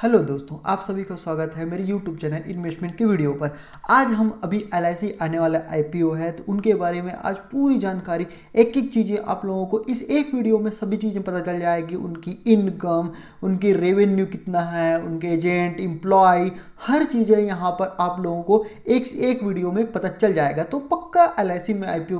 Hello दोस्तों, आप सभी का स्वागत है मेरे YouTube चैनल इन्वेस्टमेंट के वीडियो पर। आज हम अभी LIC आने वाला IPO है तो उनके बारे में आज पूरी जानकारी, एक एक चीज़ें आप लोगों को इस एक वीडियो में सभी चीज़ें पता चल जाएगी। उनकी इनकम, उनकी रेवेन्यू कितना है, उनके एजेंट, एम्प्लॉय, हर चीज़ें यहाँ पर आप लोगों को एक एक वीडियो में पता चल जाएगा। तो पक्का LIC में IPO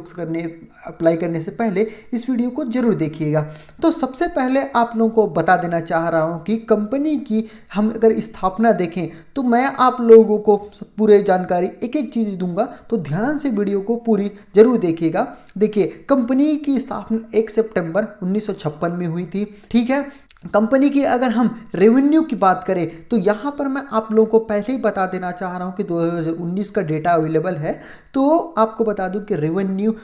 अप्लाई करने से पहले इस वीडियो को जरूर देखिएगा। तो सबसे पहले आप लोगों को बता देना चाह रहा हूँ कि कंपनी की हम अगर स्थापना देखें तो मैं आप लोगों को पूरे जानकारी एक एक चीज़ दूंगा, तो ध्यान से वीडियो को पूरी जरूर देखिएगा। देखिए, कंपनी की स्थापना 1 सितंबर 1956 में हुई थी। ठीक है। कंपनी की अगर हम रेवेन्यू की बात करें तो यहाँ पर मैं आप लोगों को पहले ही बता देना चाह रहा हूँ कि 2019 का डेटा अवेलेबल है। तो आपको बता दूं कि रेवेन्यू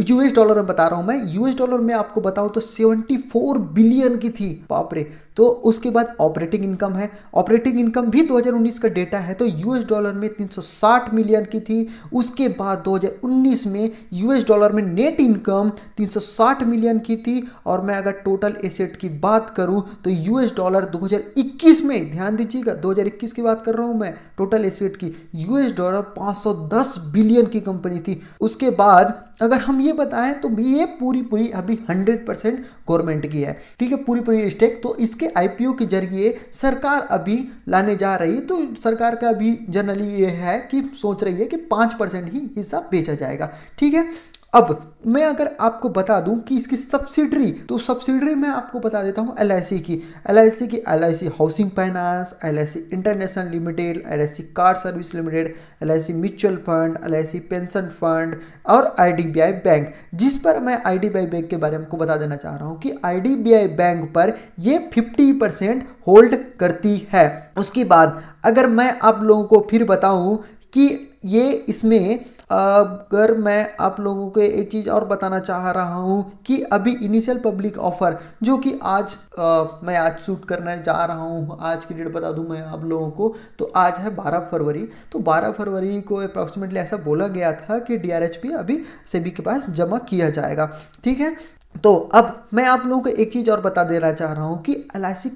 US डॉलर में बता रहा हूँ मैं, US डॉलर में आपको बताऊँ तो 74 बिलियन की थी। बाप रे। तो उसके बाद ऑपरेटिंग इनकम है, ऑपरेटिंग इनकम भी 2019 का डेटा है तो US डॉलर में 360 मिलियन की थी। उसके बाद 2019 में US डॉलर में नेट इनकम 360 मिलियन की थी। और मैं अगर टोटल एसेट की बात करूं तो US डॉलर 2021 में, ध्यान दीजिएगा 2021 की बात कर रहा हूं मैं, टोटल एसेट की US डॉलर 510 बिलियन की कंपनी थी। उसके बाद अगर हम ये बताएं तो ये पूरी अभी 100% गवर्नमेंट की है। ठीक है, पूरी स्टेक तो इसके IPO के जरिए सरकार अभी लाने जा रही है। तो सरकार का अभी जनरली ये है कि सोच रही है कि 5% ही हिस्सा बेचा जाएगा। ठीक है। अब मैं अगर आपको बता दूं कि इसकी सब्सिडरी, तो सब्सिडरी मैं आपको बता देता हूं LIC housing finance, LIC international limited, LIC car service limited, LIC mutual fund, LIC pension fund और IDBI बैंक। जिस पर मैं IDBI बैंक के बारे में आपको बता देना चाह रहा हूं कि IDBI बैंक पर ये 50% होल्ड करती है। उसके बाद अगर मैं आप लोगों को फिर बताऊं कि ये इसमें, अगर मैं आप लोगों को एक चीज़ और बताना चाह रहा हूं कि अभी इनिशियल पब्लिक ऑफर जो कि आज मैं आज शूट करने जा रहा हूं, आज की डेट बता दूं मैं आप लोगों को, तो आज है 12 फरवरी। तो 12 फरवरी को अप्रॉक्सीमेटली ऐसा बोला गया था कि DRHP अभी सेबी के पास जमा किया जाएगा। ठीक है। तो अब मैं आप लोगों को एक चीज़ और बता देना चाह रहा हूँ कि LIC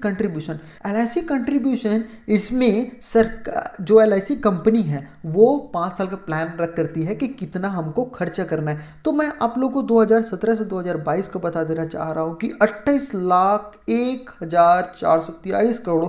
कंट्रीब्यूशन इसमें सरकार, जो LIC कंपनी है वो 5 साल का प्लान रख करती है कि कितना हमको खर्चा करना है। तो मैं आप लोगों को 2017 से 2022 को बता देना चाह रहा हूँ कि 28,01,443 करोड़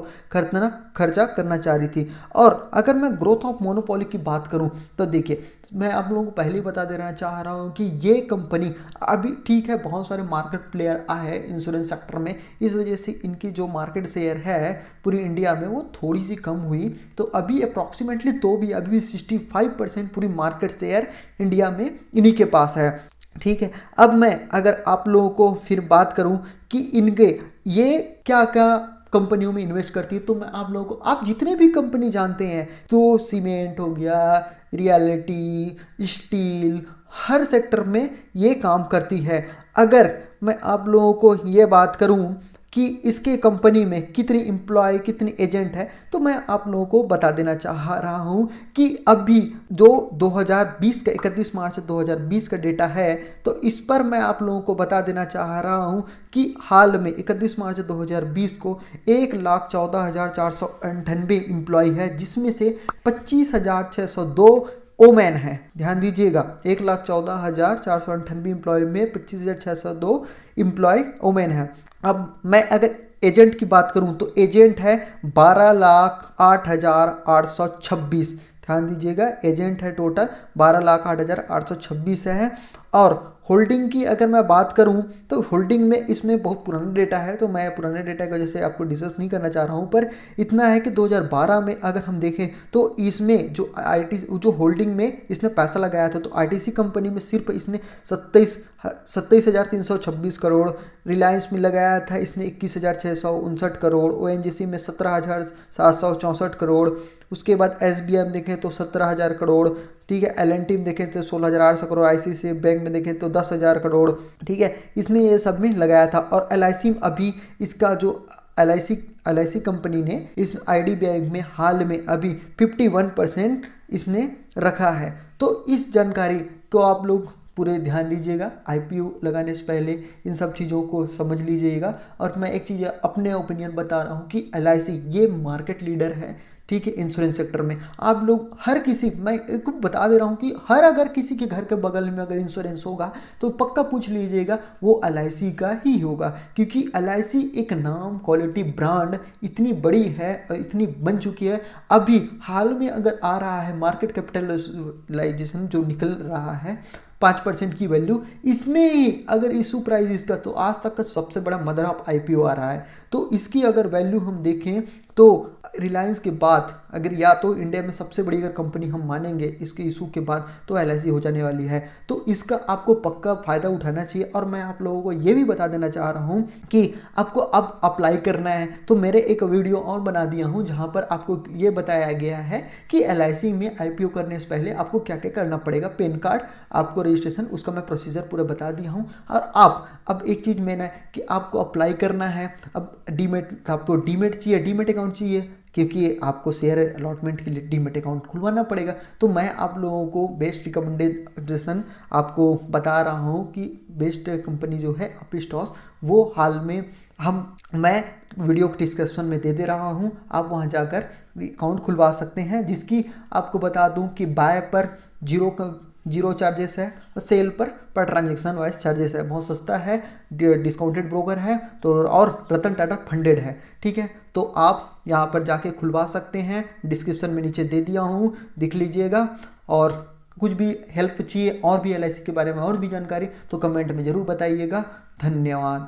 खर्चा करना चाह रही थी। और अगर मैं ग्रोथ ऑफ मोनोपोली की बात करूँ तो देखिए, मैं आप लोगों को पहले ही बता देना चाह रहा हूँ कि ये कंपनी अभी, ठीक है, बहुत सारे मार्केट प्लेयर आए हैं इंश्योरेंस सेक्टर में, इस वजह से इनकी जो मार्केट शेयर है पूरी इंडिया में वो थोड़ी सी कम हुई। तो अभी अप्रॉक्सीमेटली तो भी अभी भी 65% पूरी मार्केट शेयर इंडिया में इन्हीं के पास है। ठीक है। अब मैं अगर आप लोगों को फिर बात करूं कि इनके ये क्या क्या कंपनियों में इन्वेस्ट करती है, तो मैं आप लोगों को, आप जितने भी कंपनी जानते हैं, तो सीमेंट हो गया, रियलिटी, स्टील, हर सेक्टर में ये काम करती है। अगर मैं आप लोगों को ये बात करूं कि इसके कंपनी में कितनी एम्प्लॉय, कितनी एजेंट है, तो मैं आप लोगों को बता देना चाह रहा हूं कि अभी जो 2020 का 31 मार्च 2020 का डेटा है, तो इस पर मैं आप लोगों को बता देना चाह रहा हूं कि हाल में 31 मार्च 2020 को 1,14,498 एम्प्लॉय है, जिसमें से 25,602 ओमैन है। ध्यान दीजिएगा, 1,14,498 एम्प्लॉय में 25,602 एम्प्लॉय ओमैन है। अब मैं अगर एजेंट की बात करूं तो एजेंट है 12,08,826। ध्यान दीजिएगा, एजेंट है टोटल 12,08,826 है। और होल्डिंग की अगर मैं बात करूं तो होल्डिंग में इसमें बहुत पुराना डेटा है, तो मैं पुराने डेटा की वजह से आपको डिस्कस नहीं करना चाह रहा हूं, पर इतना है कि 2012 में अगर हम देखें तो इसमें जो होल्डिंग में इसने पैसा लगाया था, तो ITC कंपनी में सिर्फ इसने 27,326 करोड़, रिलायंस में लगाया था इसने 21,659 करोड़, ONGC में 17,764 करोड़, उसके बाद SBI में देखें तो 17,000 करोड़। ठीक है। LNT में देखें तो 16,800 करोड़, ICICI बैंक में देखें तो 10,000 करोड़। ठीक है, इसमें ये सब में लगाया था। और LIC में अभी इसका जो LIC कंपनी ने इस IDBI में हाल में अभी 51% इसने रखा है। तो इस जानकारी को आप लोग पूरे ध्यान दीजिएगा, आईपीओ लगाने से पहले इन सब चीज़ों को समझ लीजिएगा। और मैं एक चीज़ अपने ओपिनियन बता रहा हूँ कि एलआईसी ये मार्केट लीडर है, ठीक है, इंश्योरेंस सेक्टर में। आप लोग हर किसी, मैं एक बता दे रहा हूँ कि हर अगर किसी के घर के बगल में अगर इंश्योरेंस होगा तो पक्का पूछ लीजिएगा वो एलआईसी का ही होगा, क्योंकि एलआईसी एक नाम, क्वालिटी, ब्रांड इतनी बड़ी है, इतनी बन चुकी है। अभी हाल में अगर आ रहा है मार्केट कैपिटलाइजेशन जो निकल रहा है 5% की वैल्यू, इसमें ही अगर इशू प्राइस इसका तो आज तक का सबसे बड़ा मदर ऑफ आईपीओ आ रहा है। तो इसकी अगर वैल्यू हम देखें तो रिलायंस के बाद अगर, या तो इंडिया में सबसे बड़ी अगर कंपनी हम मानेंगे इसके इशू के बाद, तो एलआईसी हो जाने वाली है। तो इसका आपको पक्का फ़ायदा उठाना चाहिए। और मैं आप लोगों को ये भी बता देना चाह रहा हूँ कि आपको अब अप्लाई करना है तो मेरे एक वीडियो और बना दिया हूँ जहाँ पर आपको ये बताया गया है कि एलआईसी में आईपीओ करने से पहले आपको क्या क्या करना पड़ेगा। पैन कार्ड, आपको रजिस्ट्रेशन, उसका मैं प्रोसीजर पूरा बता दिया हूँ। और आप अब एक चीज़ मैंने कि आपको अप्लाई करना है। अब डीमेट, आपको डीमेट चाहिए, डीमेट अकाउंट चाहिए, क्योंकि आपको शेयर अलॉटमेंट के लिए डीमेट अकाउंट खुलवाना पड़ेगा। तो मैं आप लोगों को बेस्ट रिकमेंडेशन आपको बता रहा हूँ कि बेस्ट कंपनी जो है अपिस्टॉस, वो हाल में मैं वीडियो डिस्क्रिप्शन में दे रहा हूँ, आप वहाँ जाकर अकाउंट खुलवा सकते हैं। जिसकी आपको बता दूँ कि बाय पर जीरो चार्जेस है और cell per transaction wise charges है। बहुत सस्ता है, डिस्काउंटेड ब्रोकर है तो, और रतन टाटा फंडेड है, ठीक है। तो आप यहाँ पर जाके खुलवा सकते हैं, डिस्क्रिप्शन में नीचे दे दिया हूँ, देख लीजिएगा। और कुछ भी हेल्प चाहिए और भी एलआईसी के बारे में और भी जानकारी तो कमेंट में ज़रूर बताइएगा। धन्यवाद।